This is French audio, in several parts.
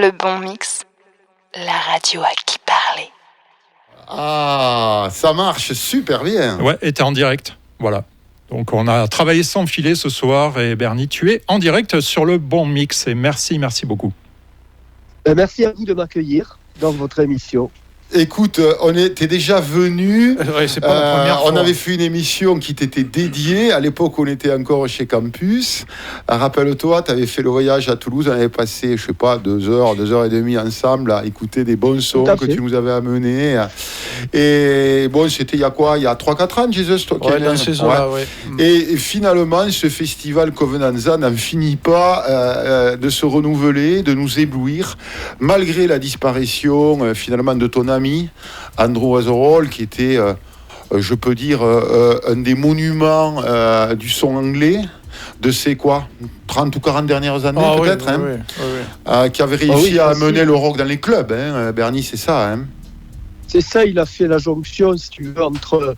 Le bon mix, la radio à qui parler. Ah, ça marche super bien. Ouais, et t'es en direct, voilà. Donc on a travaillé sans filet ce soir et Bernie, tu es en direct sur le bon mix et merci beaucoup. Merci à vous de m'accueillir dans votre émission. Écoute, t'es déjà venu. Ouais, c'est pas la première fois. On avait fait une émission qui t'était dédiée. À l'époque, on était encore chez Campus. Rappelle-toi, tu avais fait le voyage à Toulouse. On avait passé, 2 heures et demie ensemble à écouter des bons sons que tu nous avais amenés. Et bon, c'était il y a 3-4 ans, Jesus, toi, ouais, dans ces eaux-là, ouais. Et finalement, ce festival Covenanza n'en finit pas de se renouveler, de nous éblouir, malgré la disparition finalement de ton ami Andrew Weatherall, qui était, je peux dire, un des monuments du son anglais de ces 30 ou 40 dernières années, peut-être, qui avait réussi à amener le rock dans les clubs, Bernie, c'est ça. C'est ça, il a fait la jonction, si tu veux, entre...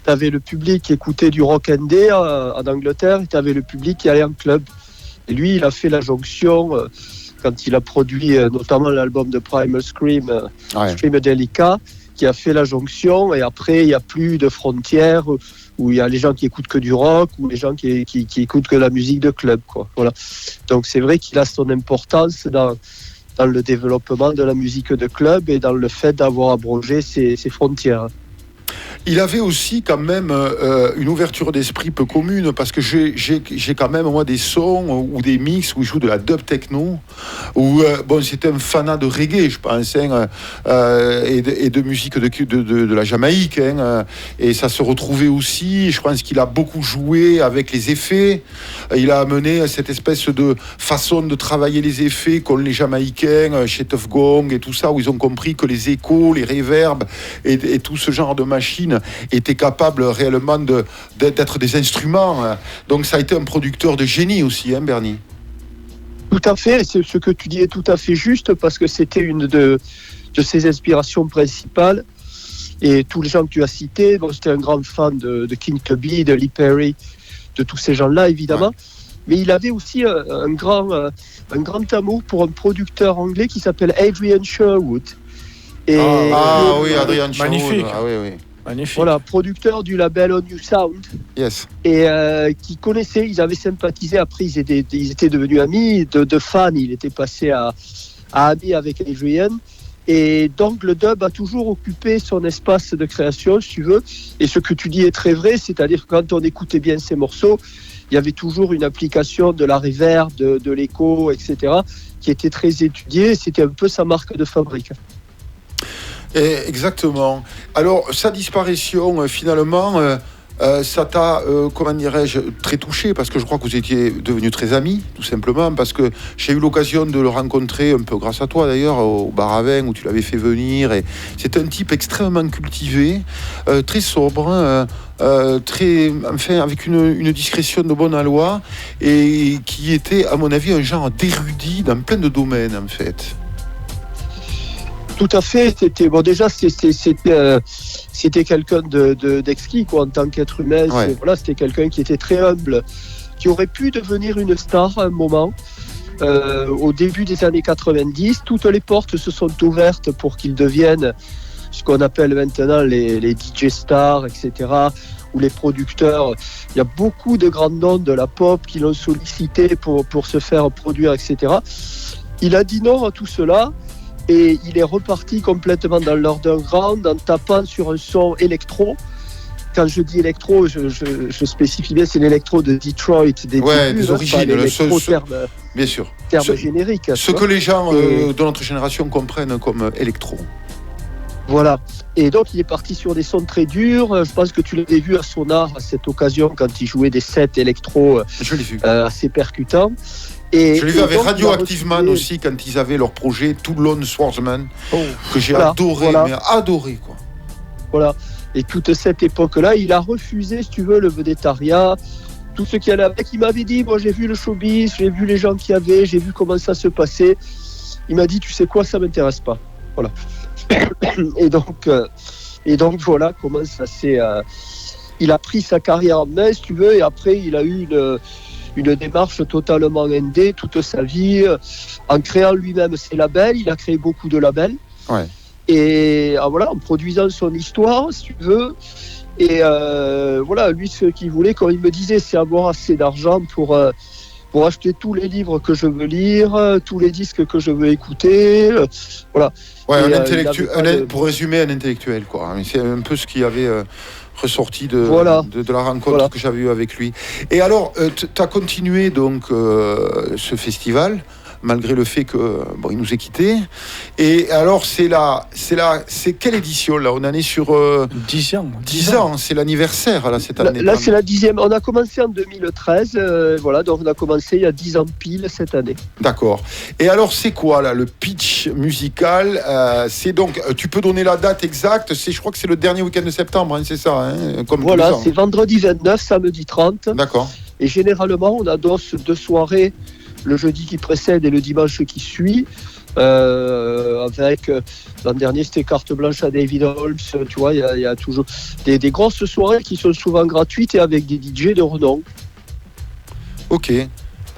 Tu avais le public qui écoutait du rock indé en Angleterre, et tu avais le public qui allait en club. Et lui, il a fait la jonction... quand il a produit notamment l'album de Primal Scream, Screamadelica, qui a fait la jonction, et après il n'y a plus de frontières, où il y a les gens qui écoutent que du rock, ou les gens qui écoutent que la musique de club, quoi. Voilà. Donc c'est vrai qu'il a son importance dans le développement de la musique de club, et dans le fait d'avoir abrogé ces frontières. Il avait aussi quand même une ouverture d'esprit peu commune, parce que j'ai quand même moi des sons ou des mix où il joue de la dub techno, où c'était un fanat de reggae, je pense, et de musique de la Jamaïque, et ça se retrouvait aussi. Je pense qu'il a beaucoup joué avec les effets. Il a amené cette espèce de façon de travailler les effets qu'ont les Jamaïcains chez Tuff Gong et tout ça, où ils ont compris que les échos, les réverbes et tout ce genre de machines étaient capables réellement d'être des instruments. Donc ça a été un producteur de génie aussi, Bernie. Tout à fait, c'est ce que tu dis est tout à fait juste, parce que c'était une de ses inspirations principales. Et tous les gens que tu as cités, c'était un grand fan de King Tubby, de Lee Perry, de tous ces gens-là, évidemment. Ouais. Mais il avait aussi un grand amour pour un producteur anglais qui s'appelle Adrian Sherwood. Et oui, Adrian Sherwood. Magnifique. Oui. Magnifique. Voilà, producteur du label On New Sound. Yes. Et qui connaissaient, ils avaient sympathisé. Après, ils étaient devenus amis, de fans. Il était passé à ami avec Adrian. Et donc, le dub a toujours occupé son espace de création, si tu veux. Et ce que tu dis est très vrai, c'est-à-dire que quand on écoutait bien ces morceaux, il y avait toujours une application de la reverb, de l'écho, etc., qui était très étudiée. C'était un peu sa marque de fabrique. Exactement. Alors, sa disparition, finalement, ça t'a, très touché, parce que je crois que vous étiez devenus très amis, tout simplement, parce que j'ai eu l'occasion de le rencontrer, un peu grâce à toi d'ailleurs, au bar à vin, où tu l'avais fait venir. Et c'est un type extrêmement cultivé, très sobre, avec une discrétion de bonne aloi, et qui était, à mon avis, un genre d'érudit dans plein de domaines, en fait. Tout à fait. C'était quelqu'un d'exquis, quoi, en tant qu'être humain. Ouais. C'était quelqu'un qui était très humble, qui aurait pu devenir une star à un moment. Au début des années 90, toutes les portes se sont ouvertes pour qu'il devienne ce qu'on appelle maintenant les DJ stars, etc., ou les producteurs. Il y a beaucoup de grands noms de la pop qui l'ont sollicité pour se faire produire, etc. Il a dit non à tout cela. Et il est reparti complètement dans l'underground en tapant sur un son électro. Quand je dis électro, je spécifie bien, c'est l'électro de Detroit des origines, bien sûr. Terme générique. Ce que les gens de notre génération comprennent comme électro. Voilà. Et donc il est parti sur des sons très durs. Je pense que tu l'avais vu à Sonar à cette occasion quand il jouait des sets électro assez percutants. Je l'ai vu avec Radioactive Man aussi, quand ils avaient leur projet Toulon Swordsman, que j'ai adoré, mais adoré, quoi. Voilà. Et toute cette époque-là, il a refusé, si tu veux, le vedettariat, tout ce qui allait avec. Il m'avait dit, moi j'ai vu le showbiz, j'ai vu les gens qu'il y avait, j'ai vu comment ça se passait. Il m'a dit, tu sais quoi, ça m'intéresse pas. Voilà. Et donc voilà comment ça s'est... il a pris sa carrière en main, si tu veux, et après il a eu une démarche totalement indé toute sa vie, en créant lui-même ses labels. Il a créé beaucoup de labels. Ouais. Et voilà, en produisant son histoire, si tu veux. Et voilà, lui, ce qu'il voulait, comme il me disait, c'est avoir assez d'argent pour acheter tous les livres que je veux lire, tous les disques que je veux écouter. Voilà. Ouais, Et, pour résumer, un intellectuel, quoi. C'est un peu ce qui avait ressorti de la rencontre que j'avais eue avec lui. Et alors, tu as continué donc ce festival, malgré le fait que il nous ait quittés. Et alors, c'est quelle édition là? On en est sur 10 ans. 10 ans, c'est l'anniversaire là cette année. Là, c'est la 10e. On a commencé en 2013, voilà, donc on a commencé il y a 10 ans pile cette année. D'accord. Et alors, c'est quoi là le pitch musical? C'est donc, tu peux donner la date exacte? Je crois que c'est le dernier week-end de septembre, hein, c'est ça, hein, comme voilà, tous les ans. c'est vendredi 29, samedi 30. D'accord. Et généralement, on adosse 2 soirées, le jeudi qui précède et le dimanche qui suit, avec l'an dernier c'était carte blanche à David Holmes, tu vois, il y a toujours des grosses soirées qui sont souvent gratuites et avec des DJ de renom. Ok. Et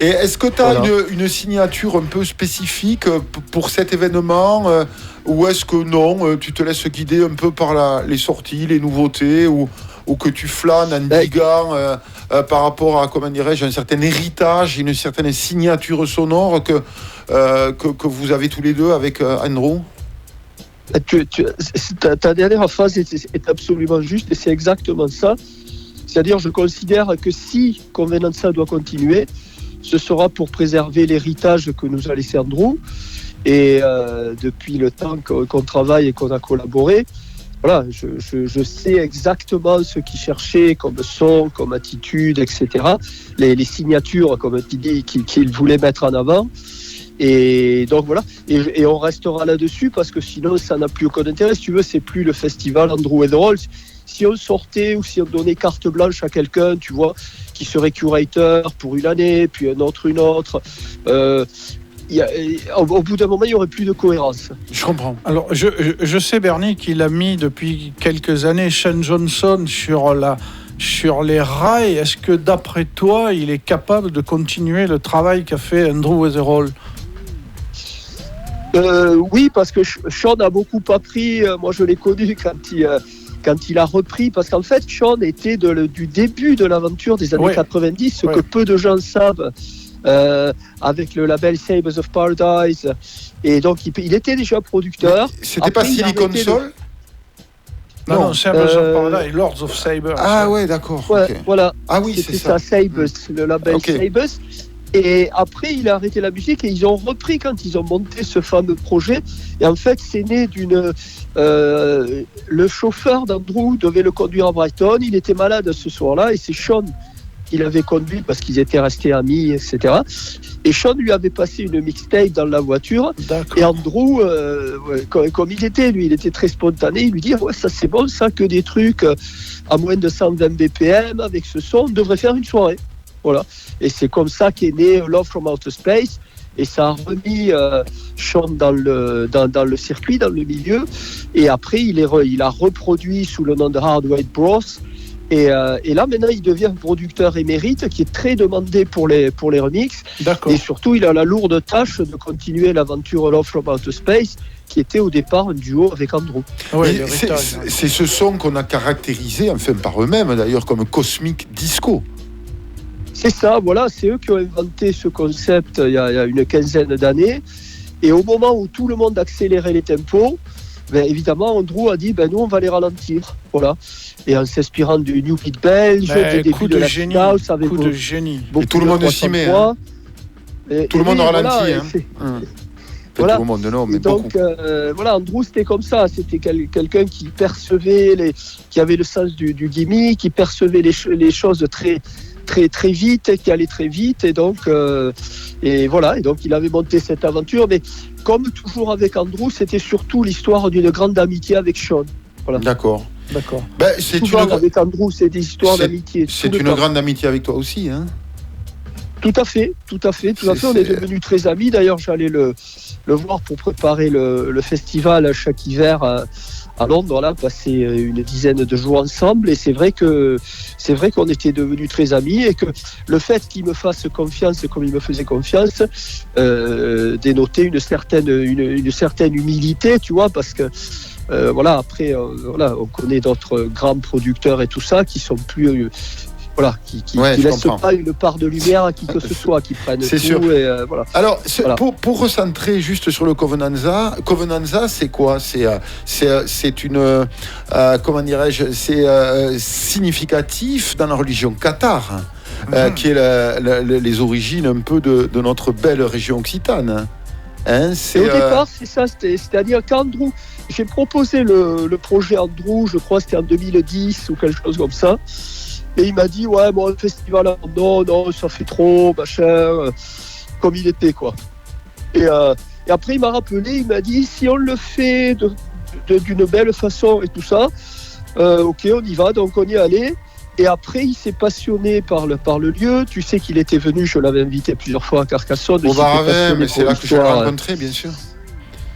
est-ce que tu as une signature un peu spécifique pour cet événement, ou est-ce que non, tu te laisses guider un peu par les sorties, les nouveautés, ou que tu flânes en diguant par rapport à, comment dirais-je, un certain héritage, une certaine signature sonore que vous avez tous les deux avec Andrew? Ta dernière phrase est absolument juste et c'est exactement ça. C'est-à-dire, je considère que si Convenanza doit continuer, ce sera pour préserver l'héritage que nous a laissé Andrew. Et depuis le temps qu'on travaille et qu'on a collaboré, voilà, je sais exactement ce qu'il cherchait comme son, comme attitude, etc. Les signatures, comme tu dis, qu'il voulait mettre en avant. Et donc voilà, et on restera là-dessus parce que sinon ça n'a plus aucun intérêt. Si tu veux, c'est plus le festival Andrew and the Rolls. Si on sortait ou si on donnait carte blanche à quelqu'un, tu vois, qui serait curator pour une année, puis un autre une autre, au bout d'un moment, il n'y aurait plus de cohérence. Je comprends. Alors, je sais, Bernie, qu'il a mis depuis quelques années Shane Johnson sur les rails. Est-ce que, d'après toi, il est capable de continuer le travail qu'a fait Andrew Weatherall? Oui, parce que Sean a beaucoup appris. Moi, je l'ai connu quand il a repris. Parce qu'en fait, Sean était du début de l'aventure des années 90, ce que peu de gens savent. Avec le label Sabres of Paradise, et donc il était déjà producteur. Mais c'était pas Silicon Soul? Non, Sabres of Paradise, Lords of Sabres. Ah ouais, d'accord. Ouais, okay. Voilà. Ah oui, c'était ça, Sabres, le label Sabres. Et après, il a arrêté la musique et ils ont repris quand ils ont monté ce fameux projet. Et en fait, c'est né le chauffeur d'Andrew devait le conduire à Brighton. Il était malade ce soir-là et c'est Sean qui l'avait conduit parce qu'ils étaient restés amis, etc. Et Sean lui avait passé une mixtape dans la voiture. D'accord. Et Andrew, comme il était, lui, il était très spontané. Il lui dit, ouais, ça c'est bon, ça, que des trucs à moins de 120 BPM avec ce son, on devrait faire une soirée. Voilà. Et c'est comme ça qu'est né Love from Outer Space. Et ça a remis Sean dans le circuit, dans le milieu. Et après, il a reproduit sous le nom de Hardware Bros. Et là, maintenant, il devient un producteur émérite qui est très demandé pour les remixes. D'accord. Et surtout, il a la lourde tâche de continuer l'aventure Love from Outer Space, qui était au départ un duo avec Andrew. Oui, c'est ce son qu'on a caractérisé, enfin par eux-mêmes d'ailleurs, comme Cosmic Disco. C'est ça, voilà, c'est eux qui ont inventé ce concept il y a une quinzaine d'années. Et au moment où tout le monde accélérait les tempos, évidemment, Andrew a dit, nous, on va les ralentir. Voilà. Et en s'inspirant du New Beat belge, des débuts de la génie, house, avec coup de génie. Et tout le monde s'y met. Hein. Tout le monde ralentit. Voilà. Tout le monde, non, mais donc, voilà, Andrew, c'était comme ça. C'était quelqu'un qui percevait, qui avait le sens du gimmick, qui percevait les choses très, très, très vite, qui allait très vite. Et donc, et voilà. Et donc, il avait monté cette aventure. Mais comme toujours avec Andrew, c'était surtout l'histoire d'une grande amitié avec Sean. Voilà. D'accord. Souvent, avec Andrew, c'est des histoires d'amitié. C'est une grande amitié avec toi aussi, hein? Tout à fait. On est devenus très amis. D'ailleurs, j'allais le voir pour préparer le festival chaque hiver à Londres, là, passer une dizaine de jours ensemble. Et c'est vrai qu'on était devenus très amis et que le fait qu'il me fasse confiance comme il me faisait confiance dénotait une certaine humilité, tu vois, parce que après, on connaît d'autres grands producteurs et tout ça qui sont plus qui laissent pas une part de lumière à qui que ce soit, qui prennent c'est tout. Sûr. Et, Alors, pour recentrer juste sur le Covenanza, c'est quoi ? C'est une comment dirais-je ? C'est significatif dans la religion cathare, qui est les origines un peu de notre belle région occitane. Au départ, c'est ça, c'est-à-dire qu'Andrew, j'ai proposé le projet Andrew, je crois que c'était en 2010 ou quelque chose comme ça. Et il m'a dit, ouais, bon, le festival, non, ça fait trop, machin, comme il était, quoi. Et après, il m'a rappelé, il m'a dit, si on le fait d'une belle façon et tout ça, ok, on y va, donc on y est allé. Et après, il s'est passionné par le lieu. Tu sais qu'il était venu, je l'avais invité plusieurs fois à Carcassonne. Au Baravin, mais c'est là que je l'ai rencontré, bien sûr.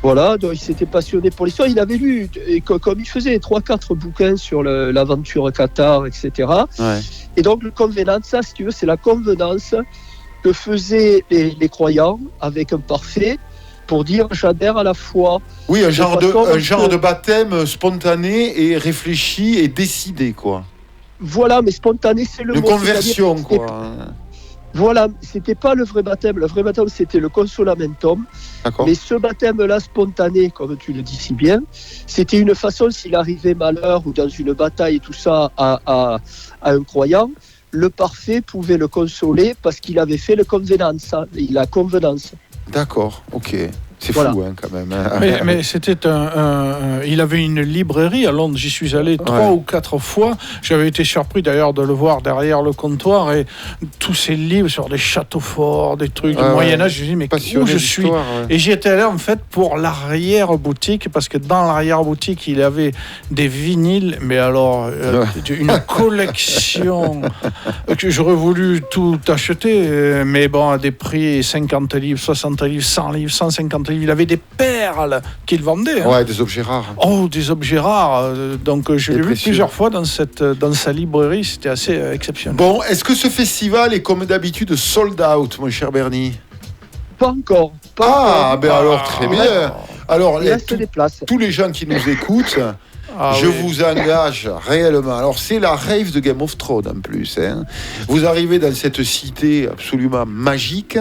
Voilà, donc il s'était passionné pour l'histoire. Il avait lu, et comme il faisait 3-4 bouquins sur l'aventure Qatar, etc. Ouais. Et donc le Convenanza, si tu veux, c'est la convenance que faisaient les croyants avec un parfait pour dire j'adhère à la foi. Oui, un genre de baptême spontané et réfléchi et décidé, quoi. Voilà, mais spontané, c'est le mot. De conversion, quoi. Voilà, c'était pas le vrai baptême. Le vrai baptême, c'était le consolamentum. D'accord. Mais ce baptême-là, spontané, comme tu le dis si bien, c'était une façon, s'il arrivait malheur ou dans une bataille et tout ça à un croyant, le parfait pouvait le consoler parce qu'il avait fait le convenance, la convenance. D'accord, ok. C'est voilà. Fou, quand même. Mais c'était il avait une librairie à Londres. J'y suis allé 3 ou 4 fois. J'avais été surpris d'ailleurs de le voir derrière le comptoir et tous ces livres sur des châteaux forts, des trucs du Moyen-Âge. Je me dis, mais où je suis ? Et j'y étais allé en fait pour l'arrière-boutique parce que dans l'arrière-boutique, il y avait des vinyles, mais alors une collection que j'aurais voulu tout acheter, mais bon, à des prix 50 livres, 60 livres, 100 livres, 150 livres. Il avait des perles qu'il vendait. Ouais, des objets rares. Oh, des objets rares. Donc, je l'ai vu plusieurs fois dans sa librairie. C'était assez exceptionnel. Bon, est-ce que ce festival est comme d'habitude sold out, mon cher Bernie ? Pas encore. Alors, très bien. Alors, il reste des places. Tous les gens qui nous écoutent... vous engage réellement. Alors, c'est la rave de Game of Thrones en plus. Vous arrivez dans cette cité absolument magique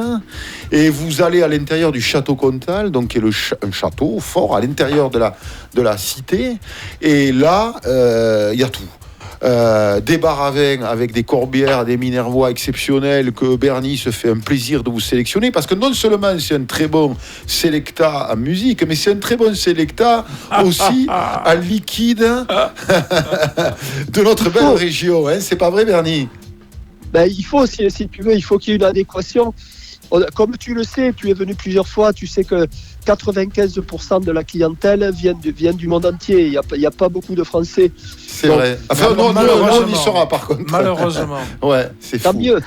et vous allez à l'intérieur du château Comtal, donc qui est un château fort à l'intérieur de la cité. Et là, il y a tout. Des bars à vin avec des corbières, des minervois exceptionnels que Bernie se fait un plaisir de vous sélectionner parce que non seulement c'est un très bon sélecta en musique, mais c'est un très bon sélecta aussi en liquide de notre belle région. C'est pas vrai, Bernie ? Il faut, si tu veux, il faut qu'il y ait une adéquation. Comme tu le sais, tu es venu plusieurs fois, tu sais que 95% de la clientèle vient du monde entier. Il n'y a pas beaucoup de Français. C'est vrai. Enfin, non, on y sera par contre. Malheureusement. Ouais, c'est tant fou. mieux.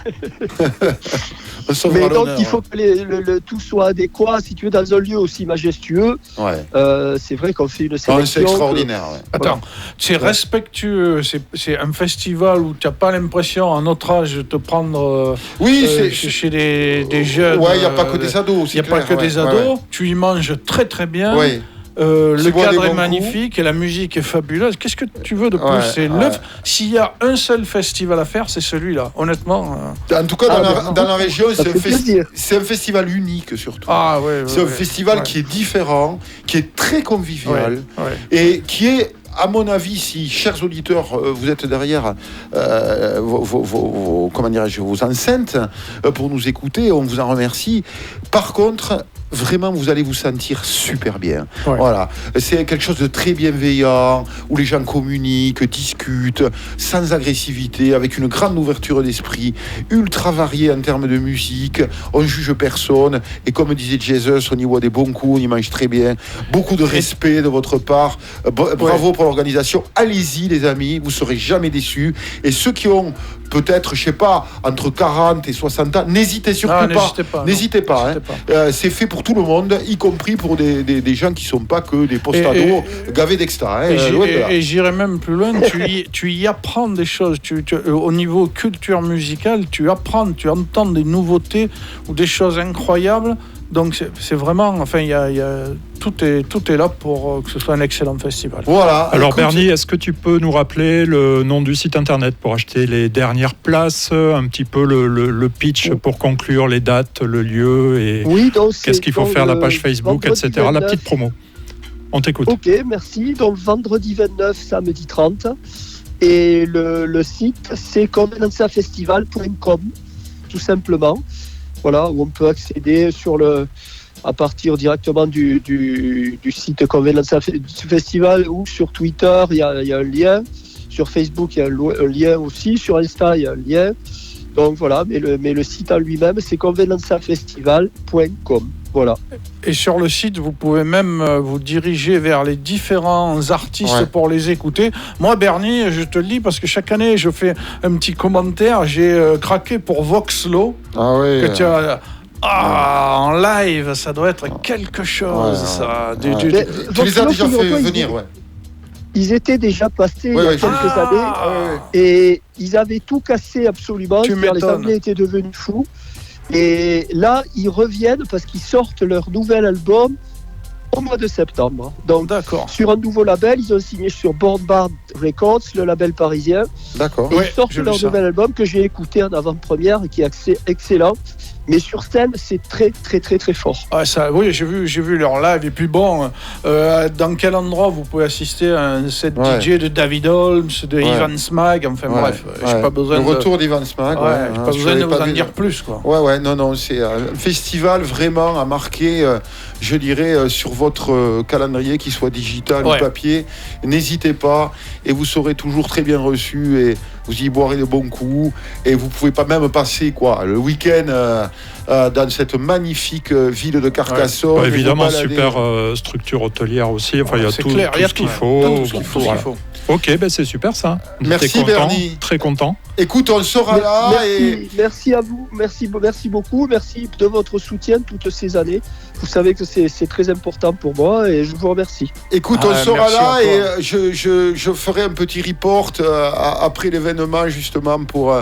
Mais donc, il faut que le tout soit adéquat. Si tu es dans un lieu aussi majestueux, c'est vrai qu'on fait une sélection. C'est extraordinaire. Attends, c'est respectueux. C'est un festival où tu n'as pas l'impression, à notre âge, de te prendre chez des jeunes. Ouais, il n'y a pas que des ados. Il n'y a pas que des ados. Tu y manges très très bien. Oui. Le cadre est magnifique et la musique est fabuleuse. Qu'est-ce que tu veux de plus ? S'il y a un seul festival à faire, c'est celui-là. Honnêtement. En tout cas, dans la région, c'est un festival unique surtout. C'est un festival qui est différent, qui est très convivial et qui est, à mon avis, si, chers auditeurs, vous êtes derrière vos enceintes pour nous écouter, on vous en remercie. Par contre, vraiment, vous allez vous sentir super bien. Ouais. Voilà. C'est quelque chose de très bienveillant, où les gens communiquent, discutent, sans agressivité, avec une grande ouverture d'esprit, ultra varié en termes de musique. On juge personne. Et comme disait Jesus, on y voit des bons coups, on y mange très bien. Beaucoup de respect de votre part. Bravo pour l'organisation. Allez-y, les amis, vous ne serez jamais déçus. Et ceux qui ont peut-être, je sais pas, entre 40 et 60 ans, n'hésitez surtout pas. N'hésitez pas. C'est fait pour tout le monde, y compris pour des gens qui ne sont pas que des post-ados gavés d'extra. Et j'irai même plus loin, tu y apprends des choses. Au niveau culture musicale, tu apprends, tu entends des nouveautés ou des choses incroyables. Donc c'est vraiment, enfin, tout est là pour que ce soit un excellent festival. Voilà. Alors Bernie, est-ce que tu peux nous rappeler le nom du site internet pour acheter les dernières places, un petit peu le pitch pour conclure, les dates, le lieu et qu'est-ce qu'il faut faire, la page Facebook, etc. 29, la petite promo. On t'écoute. Ok, merci. Donc vendredi 29, samedi 30. Et le site, c'est convenanceafestival.com, tout simplement. Voilà, où on peut accéder à partir directement du site Convenance Festival, ou sur Twitter, il y a un lien. Sur Facebook, il y a un lien aussi. Sur Insta, il y a un lien. Donc voilà, mais le site en lui-même, c'est convenanceafestival.com. Voilà. Et sur le site, vous pouvez même vous diriger vers les différents artistes pour les écouter. Moi, Bernie, je te le dis, parce que chaque année, je fais un petit commentaire. J'ai craqué pour Voxlo. Ah oui. Que tu as... en live, ça doit être quelque chose. Tu les as déjà fait venir, Ils étaient déjà passés il y a quelques années et ils avaient tout cassé absolument. Les Anglais étaient devenus fous. Et là, ils reviennent parce qu'ils sortent leur nouvel album au mois de septembre. Donc, sur un nouveau label, ils ont signé sur Boardbard Records, le label parisien. D'accord. Et ils sortent leur nouvel album que j'ai écouté en avant-première et qui est excellent. Mais sur scène, c'est très, très, très, très fort. Oui, j'ai vu leur live. Et puis bon, dans quel endroit vous pouvez assister à un set DJ de David Holmes, de Ivan Smag, enfin bref, j'ai pas besoin le retour d'Ivan Smag. J'ai pas besoin de vous en dire plus, quoi. Non, c'est un festival vraiment à marquer, je dirais, sur votre calendrier, qu'il soit digital ou papier. N'hésitez pas, et vous serez toujours très bien reçus, et vous y boirez de bons coups, et vous pouvez pas même passer le week-end dans cette magnifique ville de Carcassonne. Évidemment, super structure hôtelière aussi. Enfin, il y a tout ce qu'il faut. Ok, c'est super ça. Merci Bernie. Très content. Écoute, on sera là. Merci à vous. Merci beaucoup. Merci de votre soutien toutes ces années. Vous savez que c'est très important pour moi et je vous remercie. Écoute, on sera là et je ferai un petit report après l'événement justement pour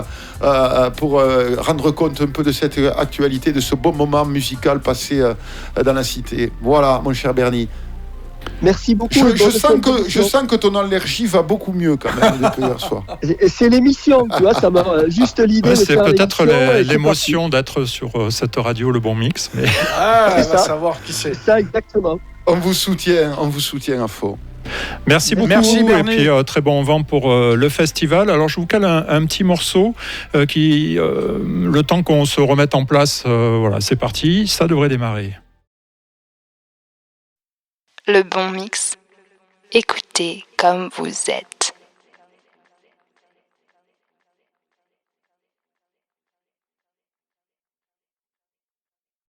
rendre compte un peu de cette actualité, de ce bon moment musical passé dans la cité. Voilà, mon cher Bernie. Merci beaucoup. Je sens que ton allergie va beaucoup mieux quand même depuis hier soir. C'est l'émission, tu vois, ça m'a juste l'idée de c'est faire peut-être l'émotion d'être sur cette radio Le Bon Mix. Mais... on va savoir qui c'est. C'est ça, exactement. On vous soutient à fond. Merci beaucoup. Merci, Bernie. Et puis très bon vent pour le festival. Alors je vous cale un petit morceau qui, le temps qu'on se remette en place, c'est parti, ça devrait démarrer. Le Bon Mix. Écoutez comme vous êtes.